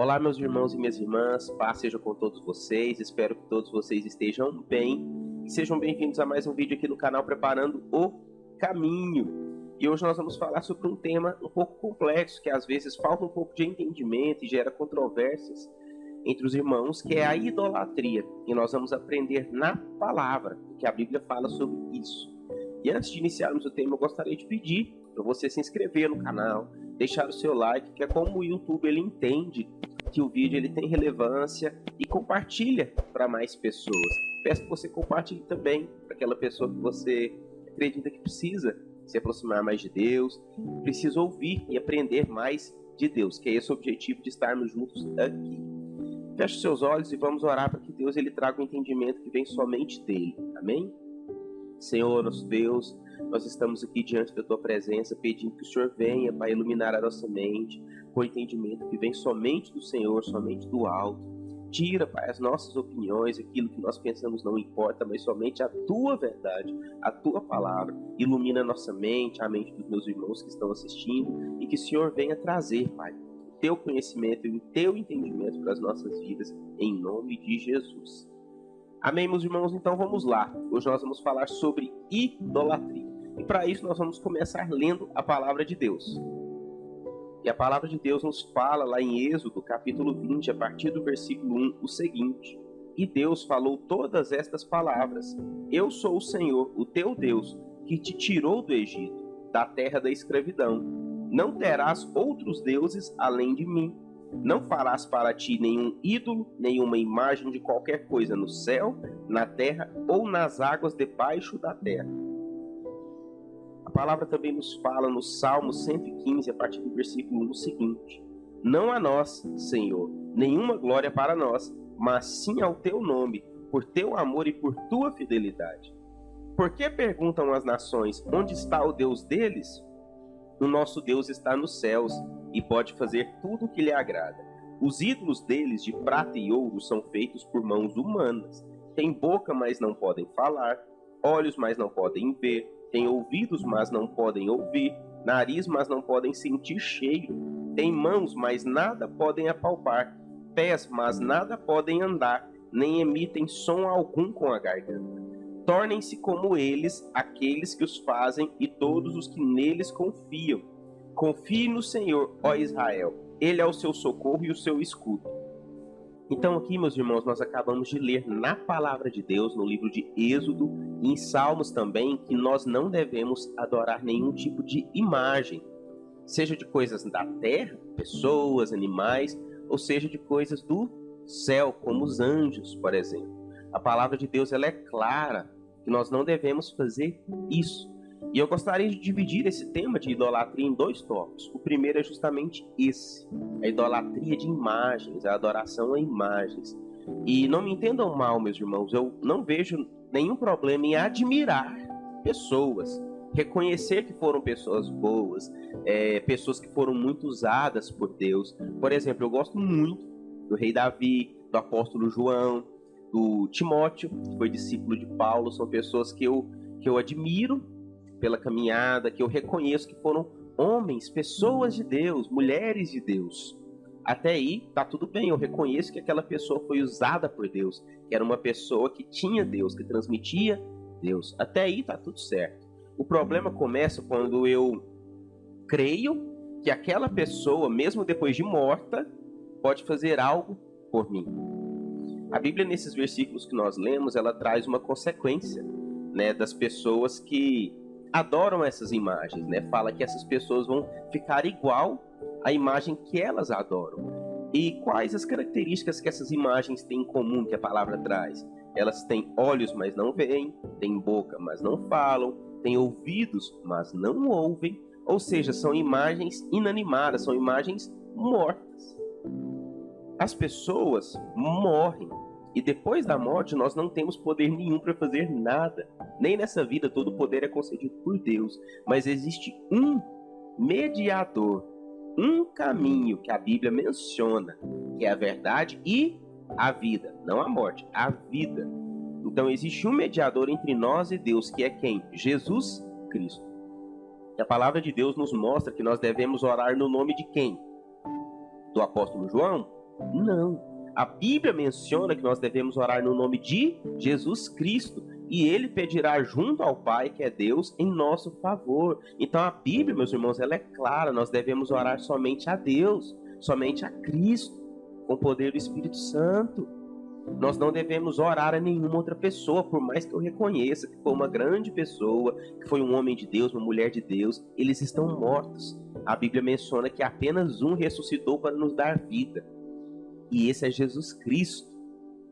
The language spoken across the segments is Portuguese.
Olá, meus irmãos e minhas irmãs, paz seja com todos vocês, espero que todos vocês estejam bem e sejam bem-vindos a mais um vídeo aqui no canal Preparando o Caminho. E hoje nós vamos falar sobre um tema um pouco complexo, que às vezes falta um pouco de entendimento e gera controvérsias entre os irmãos, que é a idolatria. E nós vamos aprender na palavra, que a Bíblia fala sobre isso. E antes de iniciarmos o tema, eu gostaria de pedir para você se inscrever no canal, deixar o seu like, que é como o YouTube ele entende que o vídeo ele tem relevância, e compartilha para mais pessoas. Peço que você compartilhe também para aquela pessoa que você acredita que precisa se aproximar mais de Deus, precisa ouvir e aprender mais de Deus, que é esse o objetivo de estarmos juntos aqui. Feche os seus olhos e vamos orar para que Deus ele traga um entendimento que vem somente dele. Amém? Senhor, nosso Deus, nós estamos aqui diante da Tua presença, pedindo que o Senhor venha para iluminar a nossa mente, com o entendimento que vem somente do Senhor, somente do alto. Tira, Pai, as nossas opiniões, aquilo que nós pensamos não importa, mas somente a Tua verdade, a Tua palavra. Ilumina a nossa mente, a mente dos meus irmãos que estão assistindo, e que o Senhor venha trazer, Pai, o Teu conhecimento e o Teu entendimento para as nossas vidas, em nome de Jesus. Amém, meus irmãos? Então vamos lá. Hoje nós vamos falar sobre idolatria. E para isso nós vamos começar lendo a palavra de Deus. E a palavra de Deus nos fala lá em Êxodo, capítulo 20, a partir do versículo 1, o seguinte: E Deus falou todas estas palavras: Eu sou o Senhor, o teu Deus, que te tirou do Egito, da terra da escravidão. Não terás outros deuses além de mim. Não farás para ti nenhum ídolo, nenhuma imagem de qualquer coisa no céu, na terra ou nas águas debaixo da terra. A palavra também nos fala no Salmo 115, a partir do versículo 1, o seguinte: Não a nós, Senhor, nenhuma glória para nós, mas sim ao teu nome, por teu amor e por tua fidelidade. Por que perguntam as nações, onde está o Deus deles? O nosso Deus está nos céus e pode fazer tudo o que lhe agrada. Os ídolos deles de prata e ouro são feitos por mãos humanas. Têm boca, mas não podem falar, olhos, mas não podem ver, têm ouvidos, mas não podem ouvir, nariz, mas não podem sentir cheiro, têm mãos, mas nada podem apalpar, pés, mas nada podem andar, nem emitem som algum com a garganta. Tornem-se como eles, aqueles que os fazem e todos os que neles confiam. Confie no Senhor, ó Israel. Ele é o seu socorro e o seu escudo. Então aqui, meus irmãos, nós acabamos de ler na palavra de Deus, no livro de Êxodo, e em Salmos também, que nós não devemos adorar nenhum tipo de imagem, seja de coisas da terra, pessoas, animais, ou seja de coisas do céu, como os anjos, por exemplo. A palavra de Deus ela é clara, que nós não devemos fazer isso. E eu gostaria de dividir esse tema de idolatria em dois tópicos. O primeiro é justamente esse, a idolatria de imagens, a adoração a imagens. E não me entendam mal, meus irmãos, eu não vejo nenhum problema em admirar pessoas, reconhecer que foram pessoas boas, pessoas que foram muito usadas por Deus. Por exemplo, eu gosto muito do rei Davi, do apóstolo João, do Timóteo, que foi discípulo de Paulo. São pessoas que eu admiro pela caminhada, que eu reconheço que foram homens, pessoas de Deus, mulheres de Deus. Até aí, tá tudo bem, eu reconheço que aquela pessoa foi usada por Deus, que era uma pessoa que tinha Deus, que transmitia Deus. Até aí tá tudo certo. O problema começa quando eu creio que aquela pessoa, mesmo depois de morta, pode fazer algo por mim. A Bíblia, nesses versículos que nós lemos, ela traz uma consequência, né, das pessoas que adoram essas imagens, né? Fala que essas pessoas vão ficar igual à imagem que elas adoram. E quais as características que essas imagens têm em comum que a palavra traz? Elas têm olhos, mas não veem, têm boca, mas não falam, têm ouvidos, mas não ouvem, ou seja, são imagens inanimadas, são imagens mortas. As pessoas morrem. E depois da morte nós não temos poder nenhum para fazer nada. Nem nessa vida todo o poder é concedido por Deus. Mas existe um mediador, um caminho que a Bíblia menciona, que é a verdade e a vida. Não a morte, a vida. Então existe um mediador entre nós e Deus, que é quem? Jesus Cristo. E a palavra de Deus nos mostra que nós devemos orar no nome de quem? Do apóstolo João? Não. A Bíblia menciona que nós devemos orar no nome de Jesus Cristo. E ele pedirá junto ao Pai, que é Deus, em nosso favor. Então a Bíblia, meus irmãos, ela é clara. Nós devemos orar somente a Deus, somente a Cristo, com o poder do Espírito Santo. Nós não devemos orar a nenhuma outra pessoa, por mais que eu reconheça que foi uma grande pessoa, que foi um homem de Deus, uma mulher de Deus. Eles estão mortos. A Bíblia menciona que apenas um ressuscitou para nos dar vida. E esse é Jesus Cristo.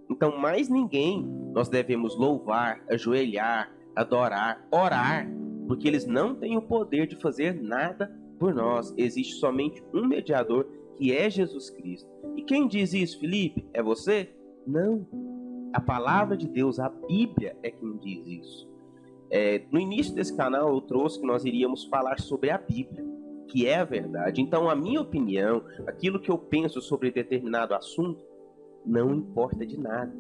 Então, mais ninguém nós devemos louvar, ajoelhar, adorar, orar, porque eles não têm o poder de fazer nada por nós. Existe somente um mediador, que é Jesus Cristo. E quem diz isso, Felipe? É você? Não. A palavra de Deus, a Bíblia, é quem diz isso. No início desse canal eu trouxe que nós iríamos falar sobre a Bíblia, que é a verdade. Então, a minha opinião, aquilo que eu penso sobre determinado assunto, não importa de nada.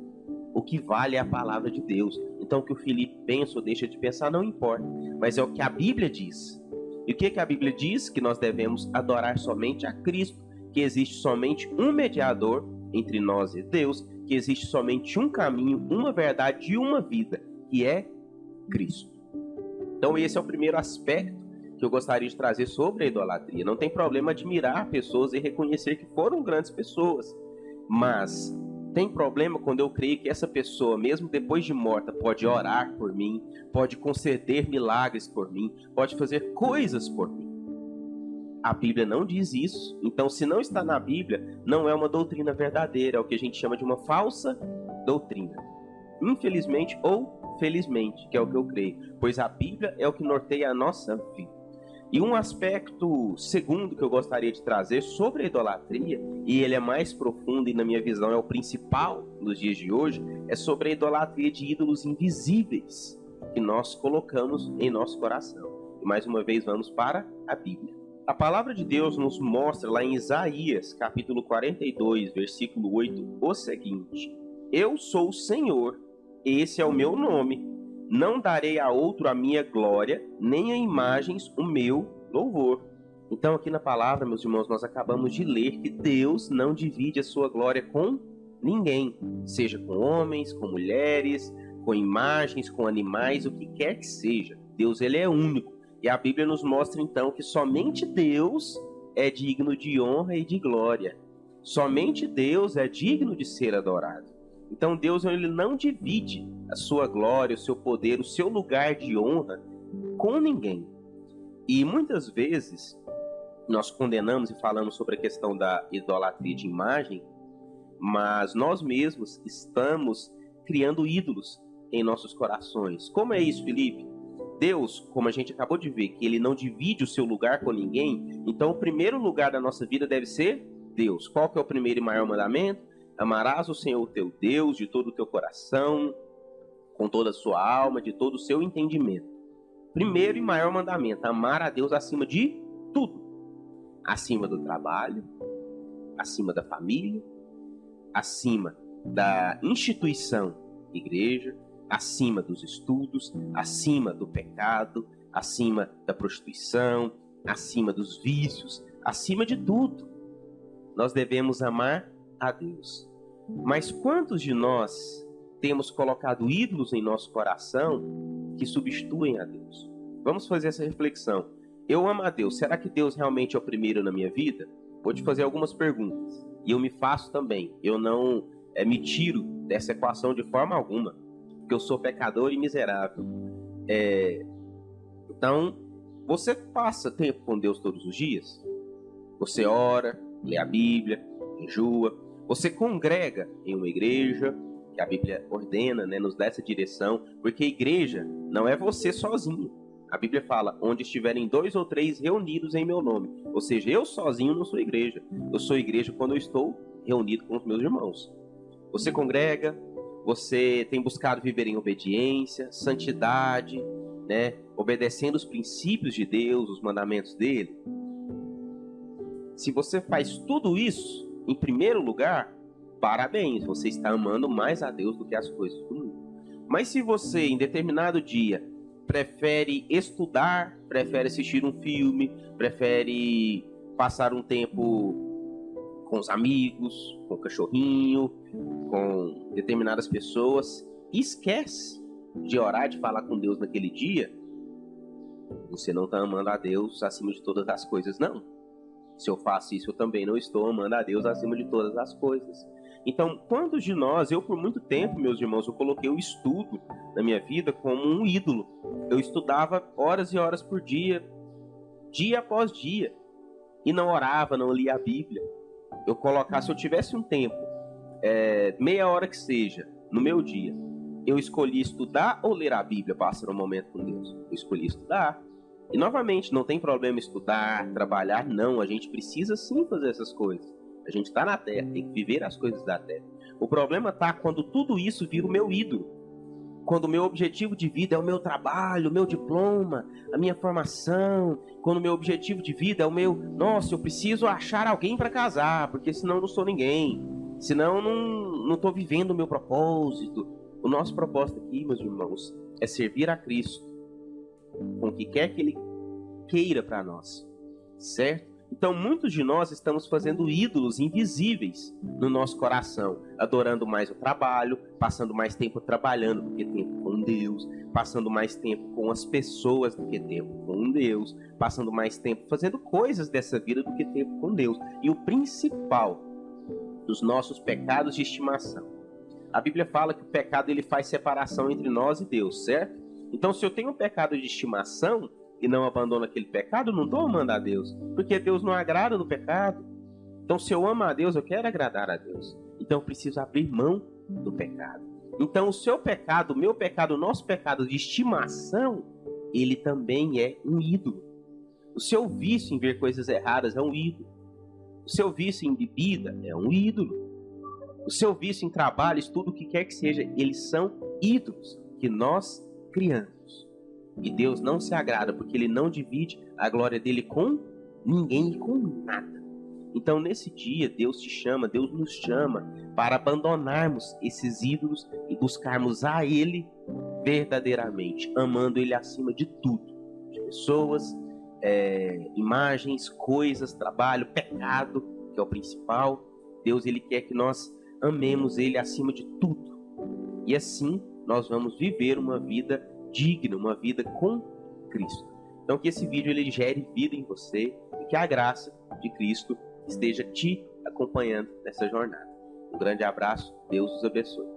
O que vale é a palavra de Deus. Então o que o Felipe pensa ou deixa de pensar não importa, mas é o que a Bíblia diz. E o que a Bíblia diz? Que nós devemos adorar somente a Cristo, que existe somente um mediador entre nós e Deus, que existe somente um caminho, uma verdade e uma vida, que é Cristo. Então esse é o primeiro aspecto que eu gostaria de trazer sobre a idolatria. Não tem problema admirar pessoas e reconhecer que foram grandes pessoas, mas tem problema quando eu creio que essa pessoa, mesmo depois de morta, pode orar por mim, pode conceder milagres por mim, pode fazer coisas por mim. A Bíblia não diz isso. Então, se não está na Bíblia, não é uma doutrina verdadeira, é o que a gente chama de uma falsa doutrina. Infelizmente ou felizmente, que é o que eu creio, pois a Bíblia é o que norteia a nossa vida. E um aspecto segundo que eu gostaria de trazer sobre a idolatria, e ele é mais profundo e na minha visão é o principal nos dias de hoje, é sobre a idolatria de ídolos invisíveis que nós colocamos em nosso coração. E mais uma vez vamos para a Bíblia. A palavra de Deus nos mostra lá em Isaías, capítulo 42, versículo 8, o seguinte: Eu sou o Senhor, esse é o meu nome. Não darei a outro a minha glória, nem a imagens o meu louvor. Então aqui na palavra, meus irmãos, nós acabamos de ler que Deus não divide a sua glória com ninguém. Seja com homens, com mulheres, com imagens, com animais, o que quer que seja. Deus, ele é único. E a Bíblia nos mostra então que somente Deus é digno de honra e de glória. Somente Deus é digno de ser adorado. Então Deus, ele não divide a sua glória, o seu poder, o seu lugar de honra com ninguém. E muitas vezes nós condenamos e falamos sobre a questão da idolatria de imagem, mas nós mesmos estamos criando ídolos em nossos corações. Como é isso, Felipe? Deus, como a gente acabou de ver, que ele não divide o seu lugar com ninguém, então o primeiro lugar da nossa vida deve ser Deus. Qual que é o primeiro e maior mandamento? Amarás o Senhor teu Deus de todo o teu coração, com toda a sua alma, de todo o seu entendimento. Primeiro e maior mandamento, amar a Deus acima de tudo. Acima do trabalho, acima da família, acima da instituição igreja, acima dos estudos, acima do pecado, acima da prostituição, acima dos vícios, acima de tudo. Nós devemos amar a Deus. Mas quantos de nós temos colocado ídolos em nosso coração que substituem a Deus? Vamos fazer essa reflexão. Eu amo a Deus. Será que Deus realmente é o primeiro na minha vida? Vou te fazer algumas perguntas. E eu me faço também. Eu não me tiro dessa equação de forma alguma. Porque eu sou pecador e miserável. Então, você passa tempo com Deus todos os dias? Você ora, lê a Bíblia, jejua. Você congrega em uma igreja, que a Bíblia ordena, nos dá essa direção, porque a igreja não é você sozinho. A Bíblia fala, onde estiverem 2 ou 3 reunidos em meu nome. Ou seja, eu sozinho não sou igreja. Eu sou igreja quando eu estou reunido com os meus irmãos. Você congrega, você tem buscado viver em obediência, santidade, obedecendo os princípios de Deus, os mandamentos dele. Se você faz tudo isso, em primeiro lugar, parabéns, você está amando mais a Deus do que as coisas do mundo. Mas se você, em determinado dia, prefere estudar, prefere assistir um filme, prefere passar um tempo com os amigos, com o cachorrinho, com determinadas pessoas, e esquece de orar, de falar com Deus naquele dia, você não está amando a Deus acima de todas as coisas, não. Se eu faço isso, eu também não estou amando a Deus acima de todas as coisas. Então, quantos de nós, eu por muito tempo, meus irmãos, eu coloquei o estudo na minha vida como um ídolo. Eu estudava horas e horas por dia, dia após dia, e não orava, não lia a Bíblia. Eu colocar, se eu tivesse um tempo, meia hora que seja, no meu dia, eu escolhi estudar ou ler a Bíblia, passar um momento com Deus. Eu escolhi estudar. E novamente, não tem problema estudar, trabalhar, não. A gente precisa sim fazer essas coisas. A gente está na terra, tem que viver as coisas da terra. O problema está quando tudo isso vira o meu ídolo. Quando o meu objetivo de vida é o meu trabalho, o meu diploma, a minha formação. Quando o meu objetivo de vida é o meu... Nossa, eu preciso achar alguém para casar, porque senão eu não sou ninguém. Senão não estou vivendo o meu propósito. O nosso propósito aqui, meus irmãos, é servir a Cristo com o que quer que Ele queira para nós, certo? Então muitos de nós estamos fazendo ídolos invisíveis no nosso coração, adorando mais o trabalho, passando mais tempo trabalhando do que tempo com Deus, passando mais tempo com as pessoas do que tempo com Deus, passando mais tempo fazendo coisas dessa vida do que tempo com Deus. E o principal dos nossos pecados de estimação, a Bíblia fala que o pecado ele faz separação entre nós e Deus, certo? Então, se eu tenho um pecado de estimação e não abandono aquele pecado, eu não estou amando a Deus, porque Deus não agrada do pecado. Então, se eu amo a Deus, eu quero agradar a Deus. Então, eu preciso abrir mão do pecado. Então, o seu pecado, o meu pecado, o nosso pecado de estimação, ele também é um ídolo. O seu vício em ver coisas erradas é um ídolo. O seu vício em bebida é um ídolo. O seu vício em trabalho, estudo, o que quer que seja, eles são ídolos que nós criamos. E Deus não se agrada porque Ele não divide a glória dele com ninguém e com nada. Então nesse dia Deus te chama, Deus nos chama para abandonarmos esses ídolos e buscarmos a Ele verdadeiramente, amando Ele acima de tudo, de pessoas, imagens, coisas, trabalho, pecado, que é o principal. Deus ele quer que nós amemos Ele acima de tudo. E assim nós vamos viver uma vida digna, uma vida com Cristo. Então que esse vídeo ele gere vida em você e que a graça de Cristo esteja te acompanhando nessa jornada. Um grande abraço, Deus os abençoe.